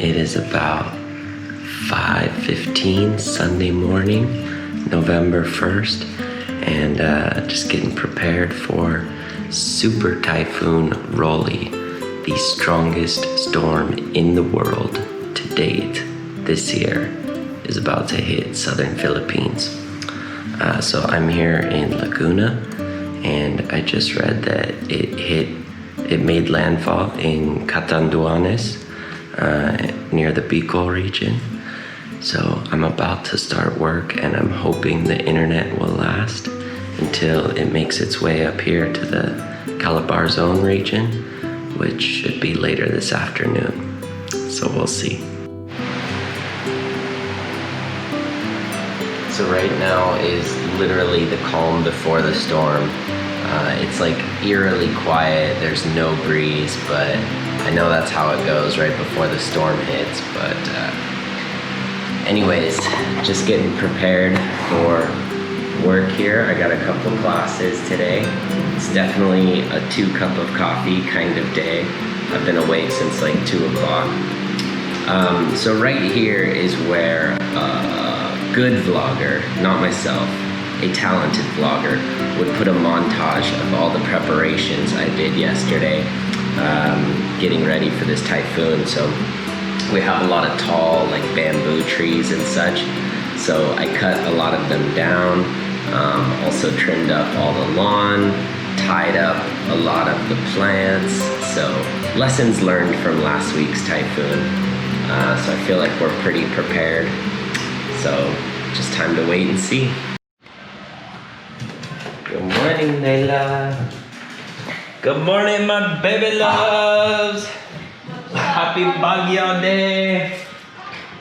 It is about 5:15 Sunday morning, November 1st, and just getting prepared for Super Typhoon Rolly, the strongest storm in the world to date this year, is about to hit southern Philippines. So I'm here in Laguna, and I just read that it made landfall in Catanduanes near the Bicol region. So I'm about to start work, and I'm hoping the internet will last until it makes its way up here to the Calabar zone region, which should be later this afternoon. So we'll see. So right now is literally the calm before the storm. It's like eerily quiet, there's no breeze, but I know that's how it goes right before the storm hits. But anyways, just getting prepared for work here. I got a couple classes today. It's definitely a 2 cup of coffee kind of day. I've been awake since like 2 o'clock. So right here is where a good vlogger, not myself, a talented vlogger, would put a montage of all the preparations I did yesterday, getting ready for this typhoon. So we have a lot of tall like bamboo trees and such, so I cut a lot of them down, also trimmed up all the lawn, tied up a lot of the plants. So lessons learned from last week's typhoon. So I feel like we're pretty prepared, so just time to wait and see. Good morning, Layla. Good morning, my baby loves. Happy Baguio Day.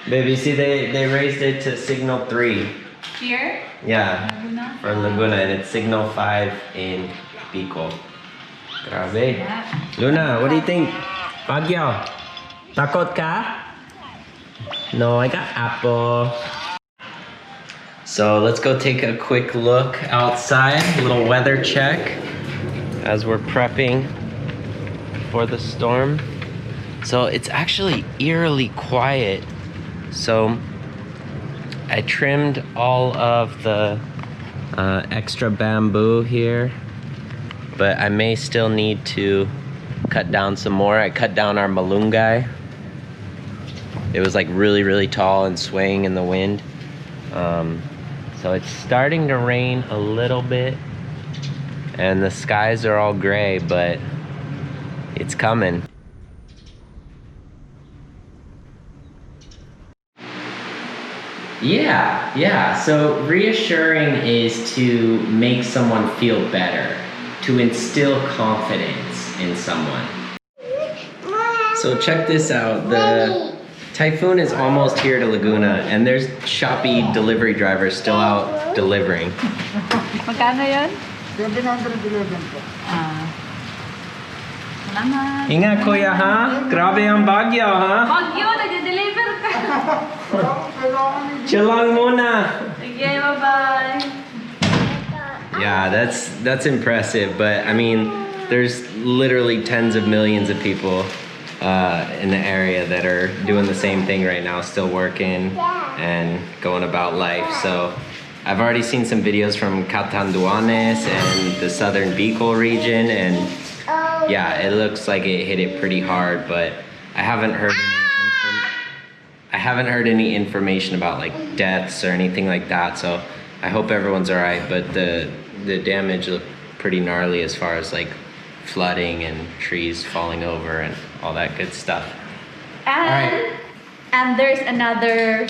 Baby, see they raised it to signal 3. Here? Yeah, Laguna? for Laguna, and it's signal 5 in Bicol. Grabe. Yeah. Luna, what do you think? Baguio, takot ka? No, I got apple. So let's go take a quick look outside, a little weather check as we're prepping for the storm. So it's actually eerily quiet. So I trimmed all of the extra bamboo here, but I may still need to cut down some more. I cut down our malunggay. It was like really, really tall and swaying in the wind. So it's starting to rain a little bit, and the skies are all gray, but it's coming. Yeah, so reassuring is to make someone feel better, to instill confidence in someone. So check this out, the typhoon is almost here to Laguna, and there's Shopee delivery drivers still out delivering. Magkano yun? 711 po. Salamat. Ingat kuya ha? Grabe ang bagyo ha? Bagyo, nag-deliver ka. Chilang muna. Sige, bye-bye. Yeah, that's impressive, but I mean, there's literally tens of millions of people in the area that are doing the same thing right now, still working and going about life. So I've already seen some videos from Catanduanes and the southern Bicol region, and yeah, it looks like it hit it pretty hard, but I haven't heard any information about like deaths or anything like that. So I hope everyone's all right, but the damage looked pretty gnarly as far as like flooding and trees falling over and all that good stuff. And there's another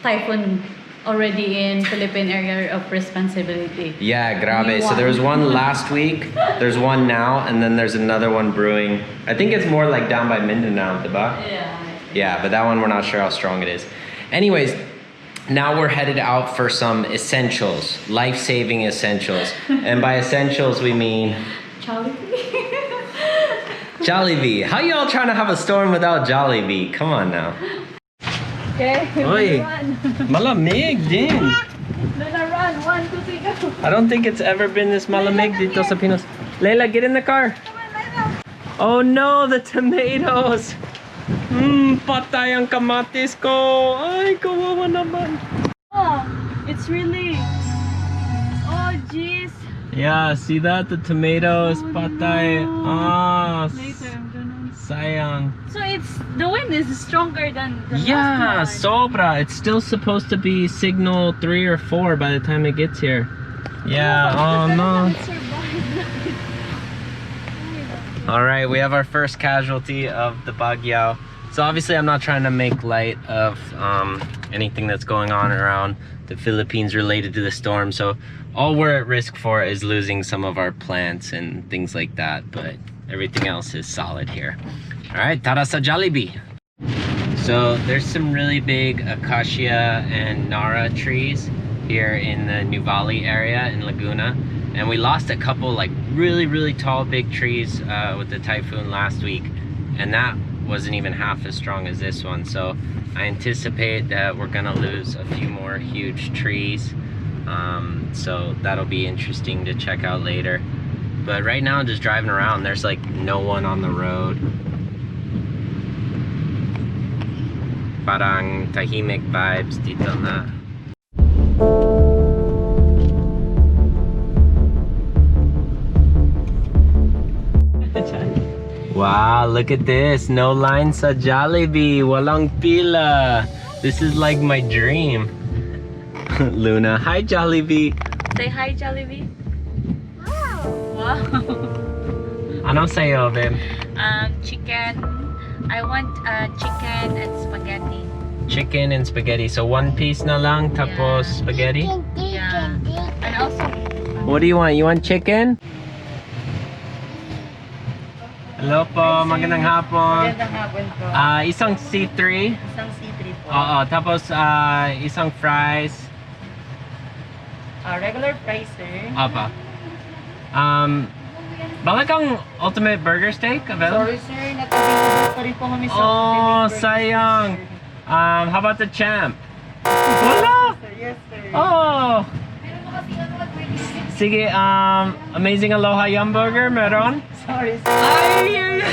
typhoon already in Philippine area of responsibility. Yeah, grabe. So there was one last week, there's one now, and then there's another one brewing. I think it's more like down by Mindanao, diba? Yeah. Yeah, but that one we're not sure how strong it is. Anyways, now we're headed out for some essentials, life-saving essentials. And by essentials, we mean Jollibee. Jollibee. How y'all trying to have a storm without Jollibee? Come on now. Okay, Oy, run. malamig din. Luna, run. 1, 2, 3, go. I don't think it's ever been this malamig dito sa Pinos. Layla, get in the car. Come on, Luna. Oh no, the tomatoes. Patay ang kamatis ko. Ay, kawawa naman. Oh, it's really. Oh, jeez. Yeah, see that? The tomatoes, patay. Ah, Later, I'm gonna. sayang. So the wind is stronger than the Yeah, last one. sobra. It's still supposed to be signal 3 or 4 by the time it gets here. Yeah, oh no. It survived. All right, we have our first casualty of the Baguio. So obviously I'm not trying to make light of anything that's going on around the Philippines related to the storm. So all we're at risk for is losing some of our plants and things like that, but everything else is solid here. All right, tara sa Jollibee. So there's some really big acacia and nara trees here in the Nuvali area in Laguna. And we lost a couple like really tall big trees with the typhoon last week. And that wasn't even half as strong as this one. So I anticipate that we're gonna lose a few more huge trees. So that'll be interesting to check out later. But right now, just driving around, there's like no one on the road. Parang tahimik vibes dito na. Wow, look at this. No line sa Jollibee. Walang pila. This is like my dream. Luna, hi Jollibee. Say hi, Jollibee. Wow. Ano sa'yo, babe? Chicken. I want chicken and spaghetti. Chicken and spaghetti. So one piece na lang, tapos Yeah. spaghetti? Yeah. And also. What do you want? You want chicken? Hello po, magandang hapon. Magandang hapon po. Isang C3. Isang C3 po. Oo, tapos isang fries. Regular price, sir. Apa. Baka kang ultimate burger steak available? Sorry, sir. Natubig pa rin po kami sa Oh, Ultimate Burger, sayang. sir. How about the champ? Wala! Yes, sir. Oh! Sige, Amazing Aloha Yum Burger, meron? Sorry, sir. Ay! You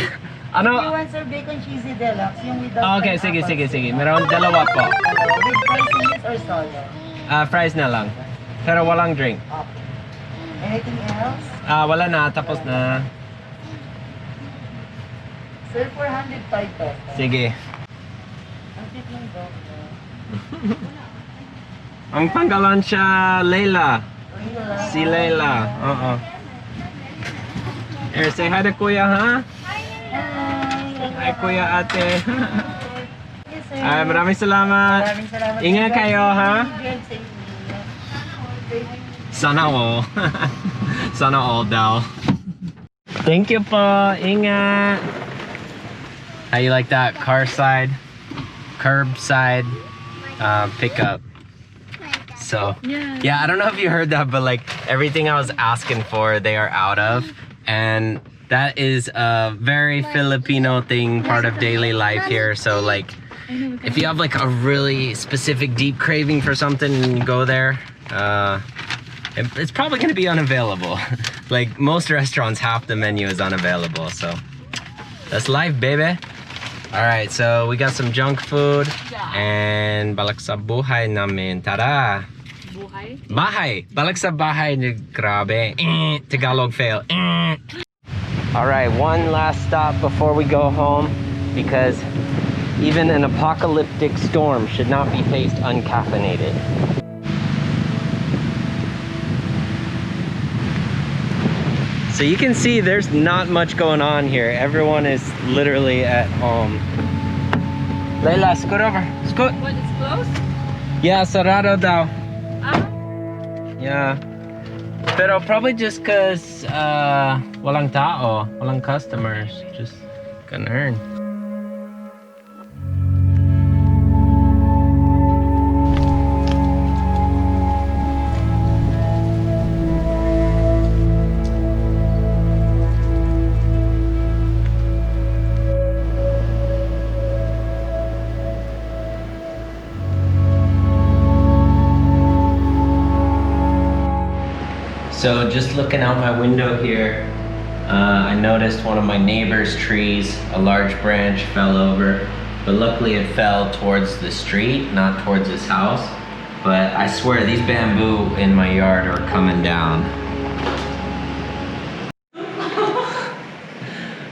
Ano? want, sir, bacon cheesy deluxe, yung without Okay, sige, pineapple, sige, sige. sir. Meron dalawa po. With fries or solo? Fries na lang. Pero walang drink. Okay. Anything else? Wala na, tapos na. Sir, 405 pesos. Sige. Ang tip ng dog. Ang pangalan siya, Leila. Si Leila. Oo. Here, say hi to Kuya, ha? Hi, Kuya, ate. Yes, sir. Ay, maraming salamat. Maraming salamat. Ingat kayo, ha? Sana all. Sana all daw. Thank you po. Ingat. How you like that? Car side, curbside pickup. So yeah, I don't know if you heard that, but like everything I was asking for, they are out of, and that is a very Filipino thing, part of daily life here. So like, if you have like a really specific deep craving for something and you go there, it's probably going to be unavailable. Like most restaurants, half the menu is unavailable. So that's life, baby. All right, so we got some junk food and balak sa buhay namin. Tara. Buhay? Bahay. Balak sa bahay. Grabe. Tagalog fail. All right, one last stop before we go home, because even an apocalyptic storm should not be faced uncaffeinated. So you can see there's not much going on here. Everyone is literally at home. Layla, scoot over. Scoot. What, it's closed? Yeah, sarado daw. Ah? Yeah. Pero probably just cause walang tao, walang customers. Just gonna earn. So just looking out my window here, I noticed one of my neighbor's trees, a large branch fell over. but luckily it fell towards the street, not towards his house. But I swear these bamboo in my yard are coming down.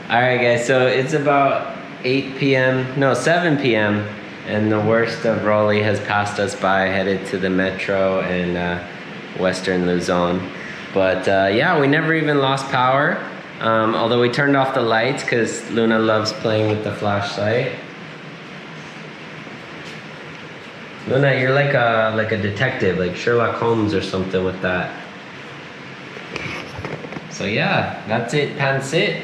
Alright guys, so it's about 8 p.m. no 7 p.m. and the worst of Rolly has passed us by, headed to the metro in western Luzon. But yeah, we never even lost power, although we turned off the lights because Luna loves playing with the flashlight. Luna, you're like a detective, like Sherlock Holmes or something with that. So yeah, that's it, pansit.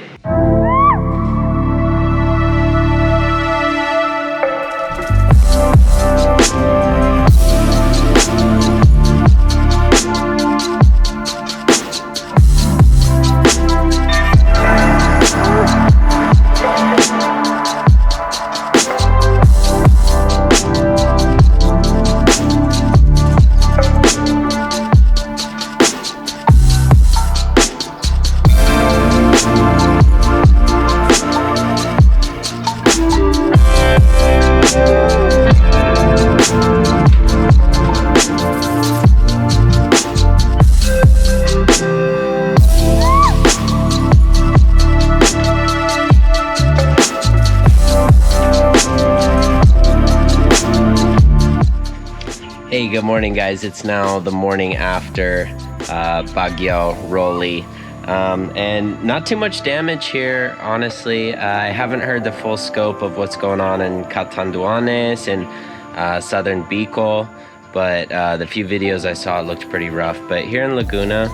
Hey, good morning guys. It's now the morning after Bagyo Rolly. And not too much damage here, honestly. I haven't heard the full scope of what's going on in Catanduanes and southern Bicol, but the few videos I saw, it looked pretty rough. But here in Laguna,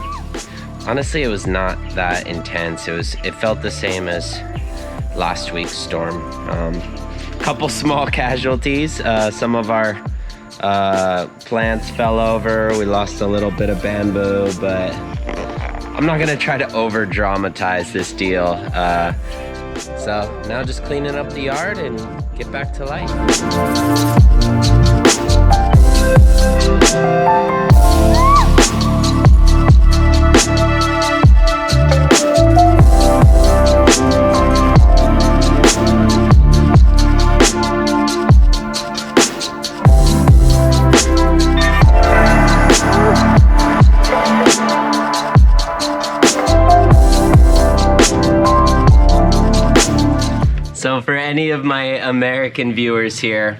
honestly, it was not that intense. It felt the same as last week's storm. Couple small casualties. Some of our plants fell over. We lost a little bit of bamboo, but I'm not gonna try to over dramatize this deal. So now just cleaning up the yard and get back to life. So for any of my American viewers here,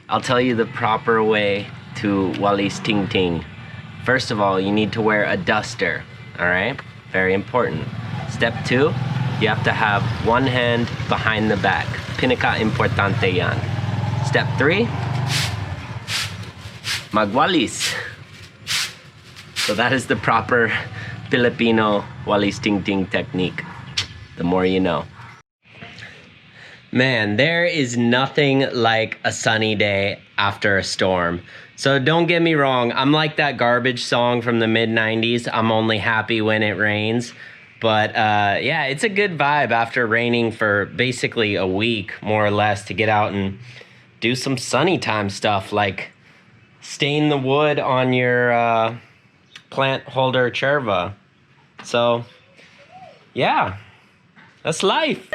I'll tell you the proper way to walis ting ting. First of all, you need to wear a duster, all right? Very important. Step 2, you have to have one hand behind the back. Pinaka-importante yan. Step 3, magwalis. So that is the proper Filipino walis ting ting technique. The more you know. Man, there is nothing like a sunny day after a storm. So don't get me wrong, I'm like that garbage song from the mid-90s, I'm only happy when it rains. But yeah, it's a good vibe after raining for basically a week, more or less, to get out and do some sunny time stuff, like stain the wood on your plant holder cherva. So yeah, that's life.